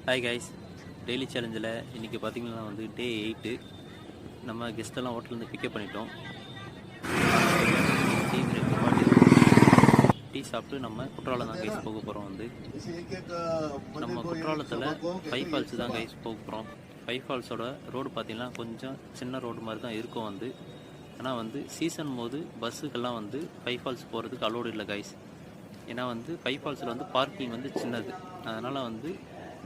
Hi guys, daily சேலஞ்சில் இன்றைக்கி பார்த்திங்கன்னா வந்து டே 8. நம்ம கெஸ்ட்டெல்லாம் ஹோட்டலேருந்து பிக்கப் பண்ணிட்டோம். டீ சாப்பிட்டு நம்ம குற்றாலம் தான் கைஸ் போக போகிறோம். நம்ம குற்றாலத்தில் ஃபைவ் ஃபால்ஸ் தான் கைஸ் போக போகிறோம். ஃபைவ் ஃபால்ஸோட ரோடு பார்த்திங்கன்னா கொஞ்சம் சின்ன ரோடு மாதிரி தான் இருக்கும் ஆனால் சீசன் போது பஸ்ஸுக்கெல்லாம் ஃபைவ் ஃபால்ஸ் போகிறதுக்கு அலோடு இல்லை கைஸ். ஏன்னா ஃபைவ் ஃபால்ஸில் பார்க்கிங் சின்னது. அதனால்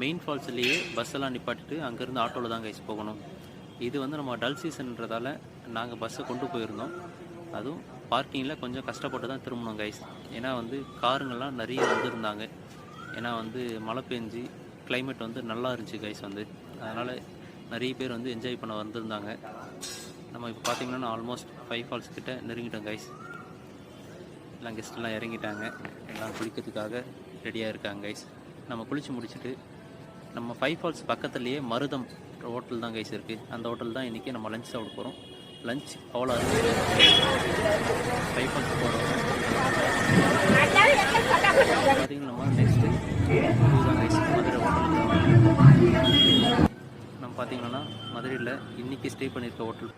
மெயின் ஃபால்ஸ்லேயே பஸ்ஸெல்லாம் நிப்பாட்டிட்டு அங்கேருந்து ஆட்டோவில் தான் கைஸ் போகணும். இது நம்ம டல் சீசன்றதால நாங்கள் பஸ்ஸை கொண்டு போயிருந்தோம். அதுவும் பார்க்கிங்கில் கொஞ்சம் கஷ்டப்பட்டு தான் திரும்பணும் கைஸ். ஏன்னா காருங்கள்லாம் நிறைய வந்திருந்தாங்க. ஏன்னா மழை பெஞ்சு கிளைமேட் நல்லா இருந்துச்சு கைஸ். அதனால் நிறைய பேர் என்ஜாய் பண்ண வந்திருந்தாங்க. நம்ம இப்போ பார்த்திங்கன்னா ஆல்மோஸ்ட் ஃபைவ் ஃபால்ஸ் கிட்ட நெருங்கிட்டோம் கைஸ். எல்லாம் கெஸ்ட்டெல்லாம் இறங்கிட்டாங்க. எல்லாம் குளிக்கிறதுக்காக ரெடியாக இருக்காங்க கைஸ். நம்ம குளித்து முடிச்சுட்டு நம்ம ஃபைவ் ஃபால்ஸ் பக்கத்துலேயே மருதம் ஹோட்டல் தான் கைஸ் இருக்குது. அந்த ஹோட்டல் தான் இன்றைக்கி நம்ம லஞ்ச் சாப்பிட போகிறோம். லஞ்ச் அவ்வளோ ஃபைவ் ஃபால்ஸ் போகிறோம். பார்த்திங்கன்னா நம்ம நெக்ஸ்ட்டு இதுதான் கைஸ் மதுரை ஹோட்டல். நம்ம பார்த்திங்கன்னா மதுரையில் இன்றைக்கி ஸ்டே பண்ணியிருக்க ஹோட்டல்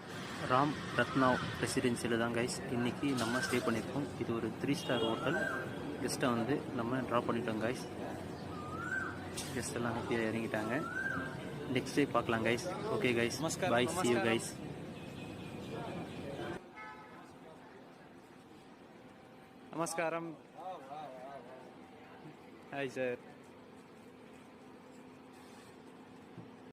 ராம் ரத்னா ரெசிடென்சியில் தான் கைஸ் இன்றைக்கி நம்ம ஸ்டே பண்ணியிருக்கோம். இது ஒரு 3 ஸ்டார் ஹோட்டல். கெஸ்ட்டை நம்ம ட்ராப் பண்ணிட்டோம் கைஸ். கெஸ்ட் எல்லாம் ஹாப்பியாக இறங்கிட்டாங்க. நெக்ஸ்ட் டே பார்க்கலாம் guys. Okay guys, bye, see you guys. நமஸ்காரம். Hi sir.